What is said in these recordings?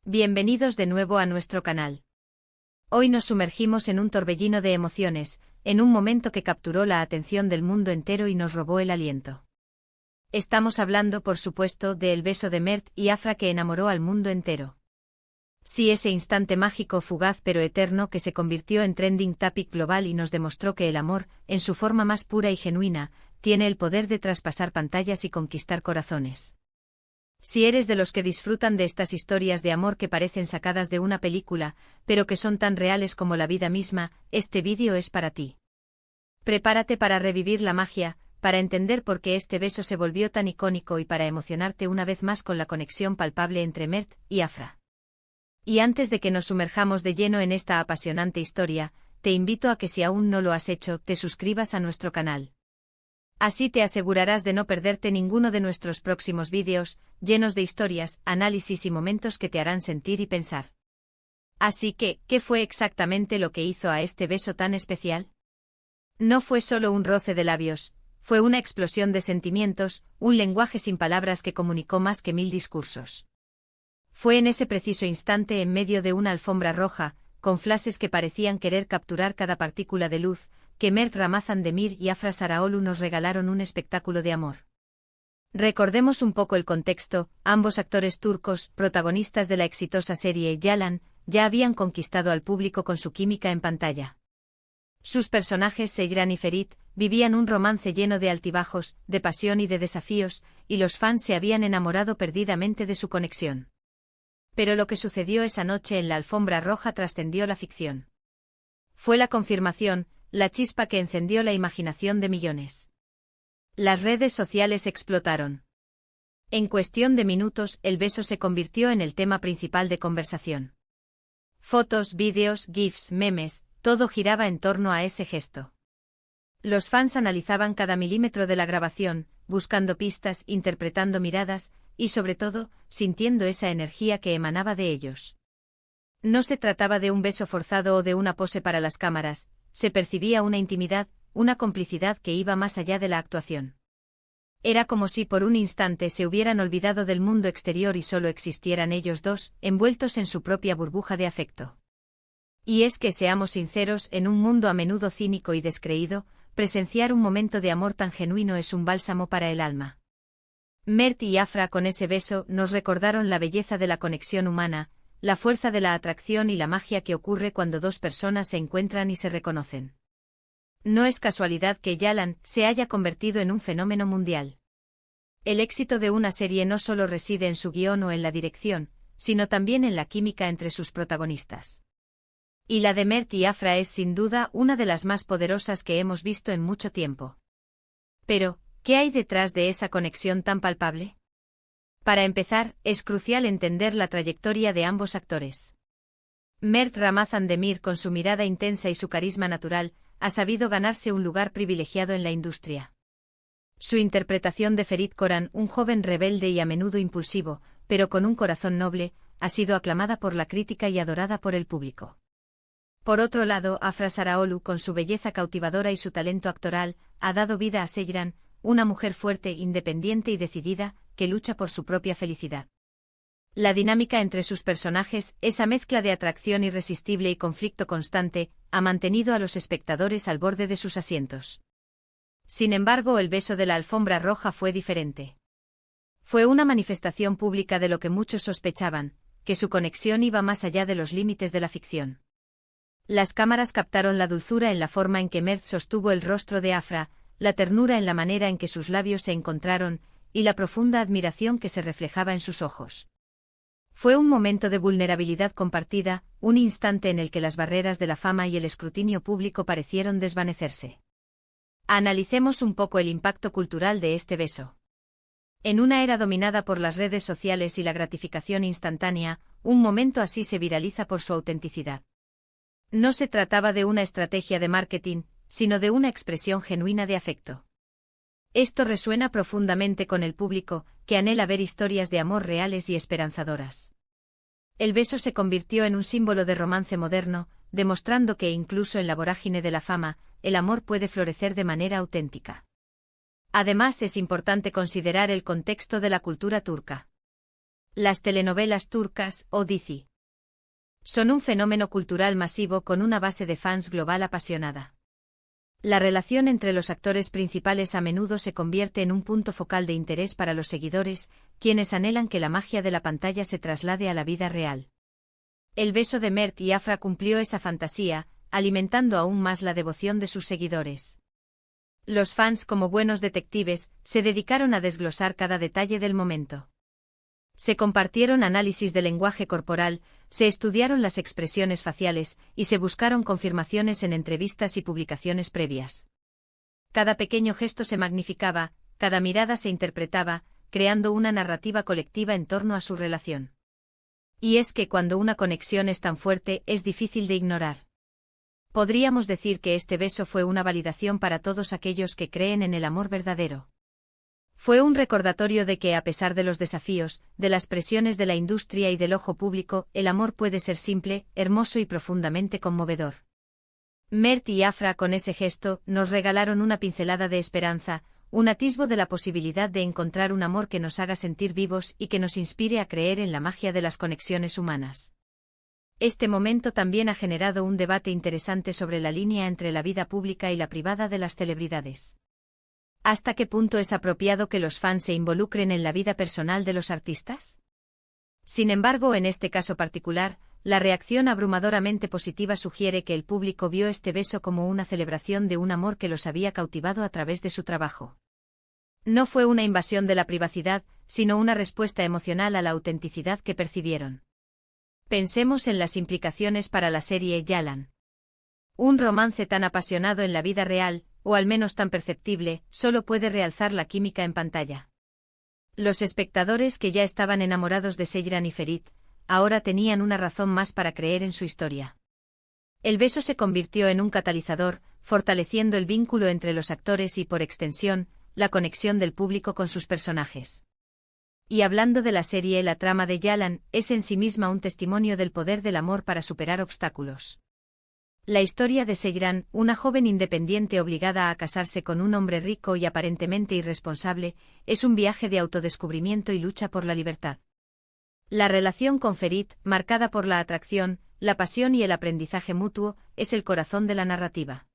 Bienvenidos de nuevo a nuestro canal. Hoy nos sumergimos en un torbellino de emociones, en un momento que capturó la atención del mundo entero y nos robó el aliento. Estamos hablando, por supuesto, de El beso de Mert y Afra que enamoró al mundo entero. Sí, ese instante mágico, fugaz pero eterno que se convirtió en trending topic global y nos demostró que el amor, en su forma más pura y genuina, tiene el poder de traspasar pantallas y conquistar corazones. Si eres de los que disfrutan de estas historias de amor que parecen sacadas de una película, pero que son tan reales como la vida misma, este vídeo es para ti. Prepárate para revivir la magia, para entender por qué este beso se volvió tan icónico y para emocionarte una vez más con la conexión palpable entre Mert y Afra. Y antes de que nos sumerjamos de lleno en esta apasionante historia, te invito a que si aún no lo has hecho, te suscribas a nuestro canal. Así te asegurarás de no perderte ninguno de nuestros próximos vídeos, llenos de historias, análisis y momentos que te harán sentir y pensar. Así que, ¿qué fue exactamente lo que hizo a este beso tan especial? No fue solo un roce de labios, fue una explosión de sentimientos, un lenguaje sin palabras que comunicó más que 1000 discursos. Fue en ese preciso instante, en medio de una alfombra roja, con flashes que parecían querer capturar cada partícula de luz, que Mert Ramazan Demir y Afra Sarıoğlu nos regalaron un espectáculo de amor. Recordemos un poco el contexto: ambos actores turcos, protagonistas de la exitosa serie Yalan, ya habían conquistado al público con su química en pantalla. Sus personajes, Seyran y Ferit, vivían un romance lleno de altibajos, de pasión y de desafíos, y los fans se habían enamorado perdidamente de su conexión. Pero lo que sucedió esa noche en la alfombra roja trascendió la ficción. Fue la confirmación, la chispa que encendió la imaginación de millones. Las redes sociales explotaron. En cuestión de minutos, el beso se convirtió en el tema principal de conversación. Fotos, vídeos, GIFs, memes, todo giraba en torno a ese gesto. Los fans analizaban cada milímetro de la grabación, buscando pistas, interpretando miradas, y sobre todo, sintiendo esa energía que emanaba de ellos. No se trataba de un beso forzado o de una pose para las cámaras. Se percibía una intimidad, una complicidad que iba más allá de la actuación. Era como si por un instante se hubieran olvidado del mundo exterior y solo existieran ellos dos, envueltos en su propia burbuja de afecto. Y es que, seamos sinceros, en un mundo a menudo cínico y descreído, presenciar un momento de amor tan genuino es un bálsamo para el alma. Mert y Afra con ese beso nos recordaron la belleza de la conexión humana, la fuerza de la atracción y la magia que ocurre cuando dos personas se encuentran y se reconocen. No es casualidad que Yalan se haya convertido en un fenómeno mundial. El éxito de una serie no solo reside en su guión o en la dirección, sino también en la química entre sus protagonistas. Y la de Mert y Afra es sin duda una de las más poderosas que hemos visto en mucho tiempo. Pero, ¿qué hay detrás de esa conexión tan palpable? Para empezar, es crucial entender la trayectoria de ambos actores. Mert Ramazan Demir, con su mirada intensa y su carisma natural, ha sabido ganarse un lugar privilegiado en la industria. Su interpretación de Ferit Koran, un joven rebelde y a menudo impulsivo, pero con un corazón noble, ha sido aclamada por la crítica y adorada por el público. Por otro lado, Afra Sarıoğlu, con su belleza cautivadora y su talento actoral, ha dado vida a Seyran, una mujer fuerte, independiente y decidida, que lucha por su propia felicidad. La dinámica entre sus personajes, esa mezcla de atracción irresistible y conflicto constante, ha mantenido a los espectadores al borde de sus asientos. Sin embargo, el beso de la alfombra roja fue diferente. Fue una manifestación pública de lo que muchos sospechaban, que su conexión iba más allá de los límites de la ficción. Las cámaras captaron la dulzura en la forma en que Mert sostuvo el rostro de Afra, la ternura en la manera en que sus labios se encontraron, y la profunda admiración que se reflejaba en sus ojos. Fue un momento de vulnerabilidad compartida, un instante en el que las barreras de la fama y el escrutinio público parecieron desvanecerse. Analicemos un poco el impacto cultural de este beso. En una era dominada por las redes sociales y la gratificación instantánea, un momento así se viraliza por su autenticidad. No se trataba de una estrategia de marketing, sino de una expresión genuina de afecto. Esto resuena profundamente con el público, que anhela ver historias de amor reales y esperanzadoras. El beso se convirtió en un símbolo de romance moderno, demostrando que incluso en la vorágine de la fama, el amor puede florecer de manera auténtica. Además, es importante considerar el contexto de la cultura turca. Las telenovelas turcas, o dizi, son un fenómeno cultural masivo con una base de fans global apasionada. La relación entre los actores principales a menudo se convierte en un punto focal de interés para los seguidores, quienes anhelan que la magia de la pantalla se traslade a la vida real. El beso de Mert y Afra cumplió esa fantasía, alimentando aún más la devoción de sus seguidores. Los fans, como buenos detectives, se dedicaron a desglosar cada detalle del momento. Se compartieron análisis del lenguaje corporal, se estudiaron las expresiones faciales, y se buscaron confirmaciones en entrevistas y publicaciones previas. Cada pequeño gesto se magnificaba, cada mirada se interpretaba, creando una narrativa colectiva en torno a su relación. Y es que cuando una conexión es tan fuerte, es difícil de ignorar. Podríamos decir que este beso fue una validación para todos aquellos que creen en el amor verdadero. Fue un recordatorio de que, a pesar de los desafíos, de las presiones de la industria y del ojo público, el amor puede ser simple, hermoso y profundamente conmovedor. Mert y Afra, con ese gesto, nos regalaron una pincelada de esperanza, un atisbo de la posibilidad de encontrar un amor que nos haga sentir vivos y que nos inspire a creer en la magia de las conexiones humanas. Este momento también ha generado un debate interesante sobre la línea entre la vida pública y la privada de las celebridades. ¿Hasta qué punto es apropiado que los fans se involucren en la vida personal de los artistas? Sin embargo, en este caso particular, la reacción abrumadoramente positiva sugiere que el público vio este beso como una celebración de un amor que los había cautivado a través de su trabajo. No fue una invasión de la privacidad, sino una respuesta emocional a la autenticidad que percibieron. Pensemos en las implicaciones para la serie Yalan. Un romance tan apasionado en la vida real, o al menos tan perceptible, solo puede realzar la química en pantalla. Los espectadores que ya estaban enamorados de Seyran y Ferit, ahora tenían una razón más para creer en su historia. El beso se convirtió en un catalizador, fortaleciendo el vínculo entre los actores y, por extensión, la conexión del público con sus personajes. Y hablando de la serie, la trama de Yalan es en sí misma un testimonio del poder del amor para superar obstáculos. La historia de Seyran, una joven independiente obligada a casarse con un hombre rico y aparentemente irresponsable, es un viaje de autodescubrimiento y lucha por la libertad. La relación con Ferit, marcada por la atracción, la pasión y el aprendizaje mutuo, es el corazón de la narrativa.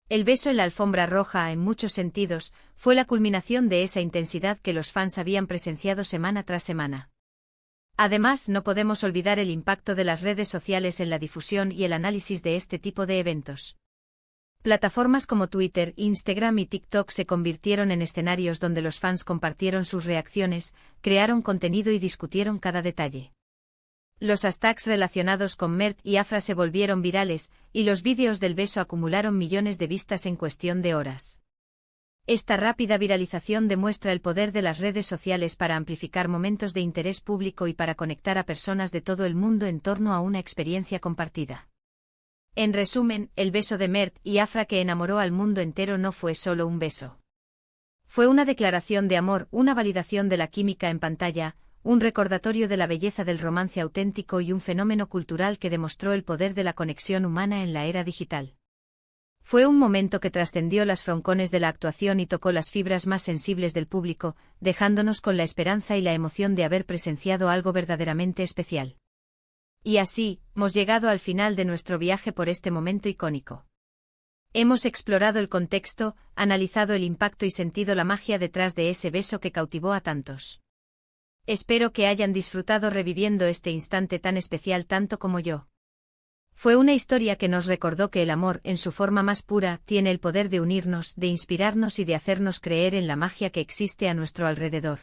El beso en la alfombra roja, en muchos sentidos, fue la culminación de esa intensidad que los fans habían presenciado semana tras semana. Además, no podemos olvidar el impacto de las redes sociales en la difusión y el análisis de este tipo de eventos. Plataformas como Twitter, Instagram y TikTok se convirtieron en escenarios donde los fans compartieron sus reacciones, crearon contenido y discutieron cada detalle. Los hashtags relacionados con Mert y Afra se volvieron virales, y los vídeos del beso acumularon millones de vistas en cuestión de horas. Esta rápida viralización demuestra el poder de las redes sociales para amplificar momentos de interés público y para conectar a personas de todo el mundo en torno a una experiencia compartida. En resumen, el beso de Mert y Afra que enamoró al mundo entero no fue solo un beso. Fue una declaración de amor, una validación de la química en pantalla, un recordatorio de la belleza del romance auténtico y un fenómeno cultural que demostró el poder de la conexión humana en la era digital. Fue un momento que trascendió las froncones de la actuación y tocó las fibras más sensibles del público, dejándonos con la esperanza y la emoción de haber presenciado algo verdaderamente especial. Y así, hemos llegado al final de nuestro viaje por este momento icónico. Hemos explorado el contexto, analizado el impacto y sentido la magia detrás de ese beso que cautivó a tantos. Espero que hayan disfrutado reviviendo este instante tan especial tanto como yo. Fue una historia que nos recordó que el amor, en su forma más pura, tiene el poder de unirnos, de inspirarnos y de hacernos creer en la magia que existe a nuestro alrededor.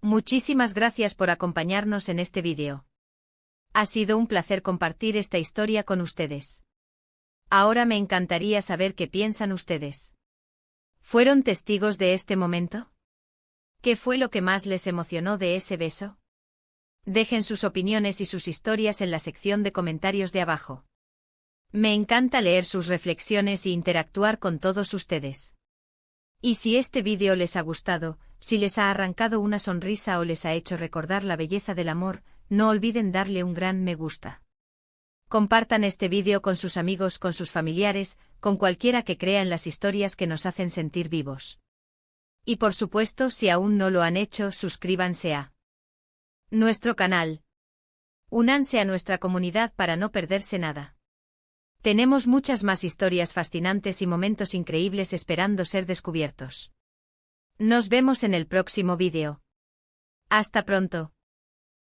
Muchísimas gracias por acompañarnos en este vídeo. Ha sido un placer compartir esta historia con ustedes. Ahora me encantaría saber qué piensan ustedes. ¿Fueron testigos de este momento? ¿Qué fue lo que más les emocionó de ese beso? Dejen sus opiniones y sus historias en la sección de comentarios de abajo. Me encanta leer sus reflexiones e interactuar con todos ustedes. Y si este vídeo les ha gustado, si les ha arrancado una sonrisa o les ha hecho recordar la belleza del amor, no olviden darle un gran me gusta. Compartan este vídeo con sus amigos, con sus familiares, con cualquiera que crea en las historias que nos hacen sentir vivos. Y por supuesto, si aún no lo han hecho, suscríbanse a Nuestro canal. Únanse a nuestra comunidad para no perderse nada. Tenemos muchas más historias fascinantes y momentos increíbles esperando ser descubiertos. Nos vemos en el próximo vídeo. Hasta pronto.